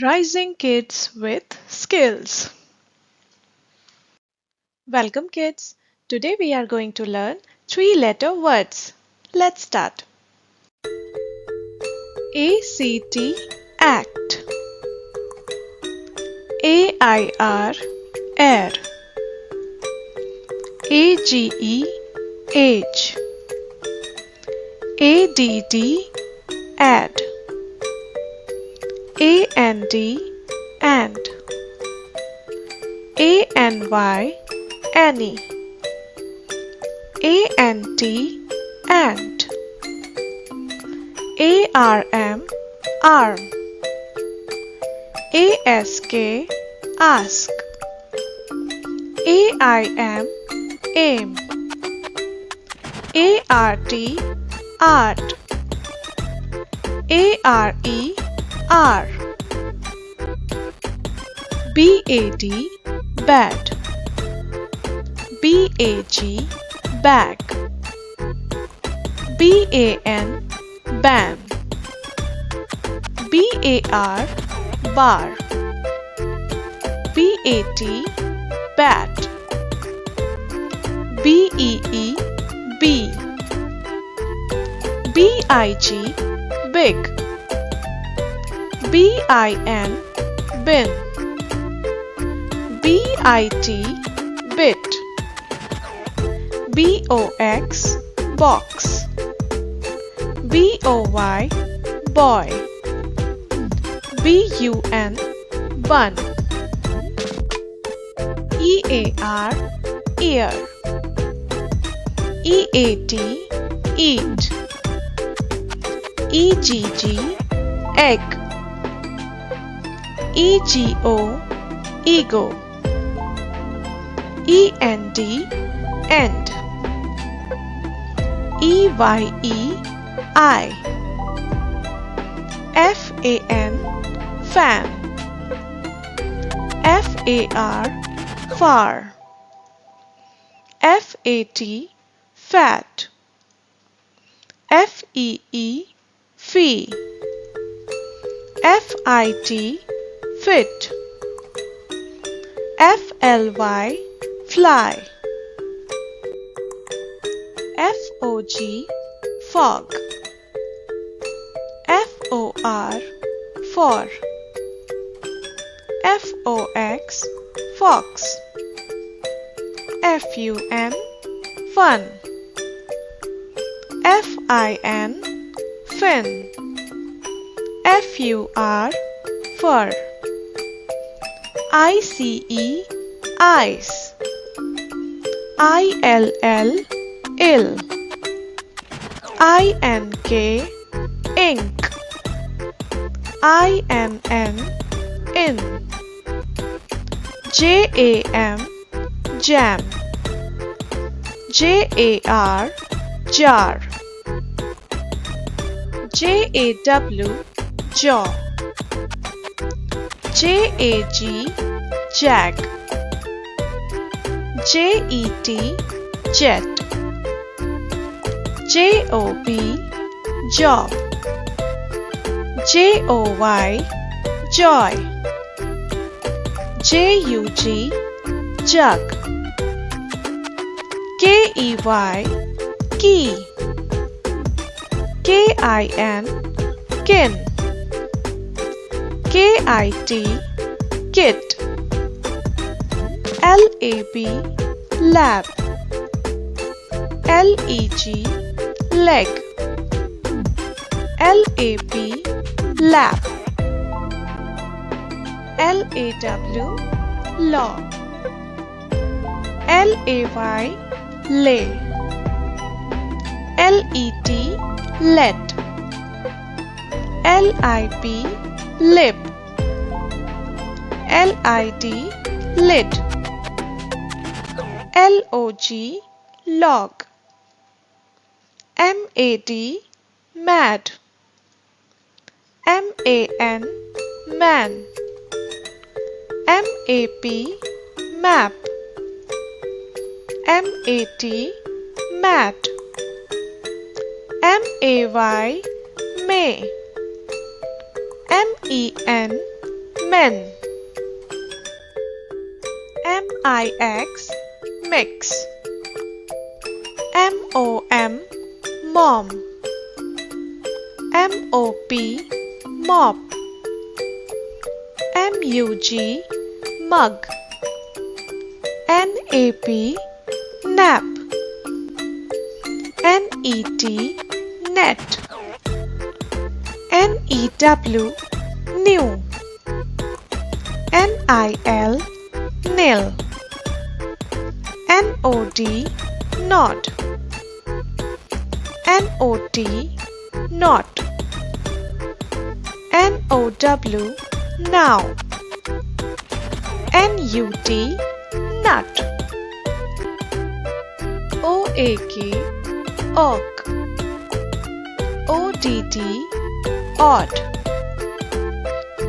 Rising Kids with Skills. Welcome kids. Today we are going to learn three-letter words. Let's start. ACT act. AIR air. AGE age. ADD add. AND and. ANY any. ANT and. ARM arm. ASK ask. AIM aim. ART art. ARE R. BAD bad. BAG bag. BAN ban. BAR bar. BAT bat. BEE bee. BIG big. BIN bin. BIT bit. BOX box. BOY boy. BUN bun. EAR ear. EAT eat. EGG egg. EGO ego. END end. EYE eye. FAN fan. FAR far. FAT fat. FEE fee. FIT fit. FLY fly. FOG fog. FOR for. FOX fox. FUN fun. FIN fin. FUR fur. ICE ice. ILL ill. INK ink. INN in. JAM jam. JAR jar. JAW jaw. JAG jag. JET jet. JOB job. JOY joy. JUG jug. KEY key. KIN kin. KIT kit. LAB lab. LEG leg. LAP lap. LAW law. LAY lay. LET let. LIP lip. LID lid. LOG log. MAD mad. MAN man. MAP map. MAT mat. MAY may. MEN men. M-I-X, mix. M-O-M, mom. M-O-P, mop. M-U-G, mug. N-A-P, nap. N-E-T, net. N-E-W, new. N-I-L, nil. N-O-D, nod. N-O-T, not. N-O-W, now. N-U-T, nut. O-A-K, oak. O-D-D, odd.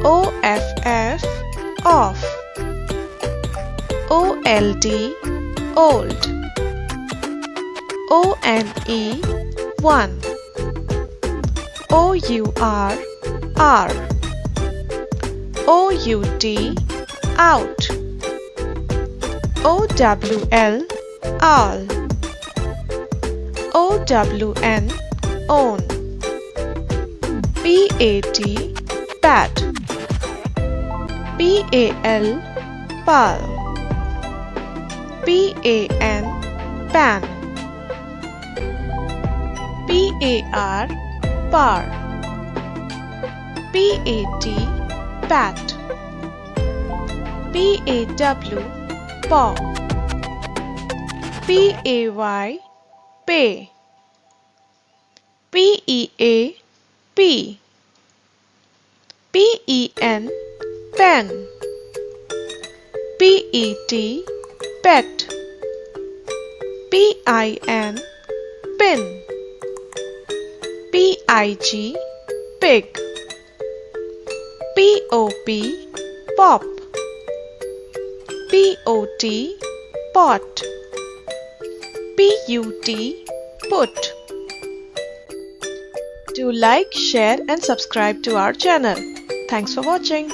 O-F-F, off. O-L-D, old. O-N-E, one. O-U-R, R. O-U-T, out. O-W-L, owl. O-W-N, own. P-A-T, pat. P-A-L, pal. P-A-N, pan. P-A-R, par. P-A-T, pat. P-A-W, paw. P-A-Y, pay. P-E-A, pea. P-E-N, pen. P-E-T, pet. P-I-N, pin. P-I-G, pig. P-O-P, pop. P-O-T, pot. P-U-T, put. Do like, share and subscribe to our channel. Thanks for watching.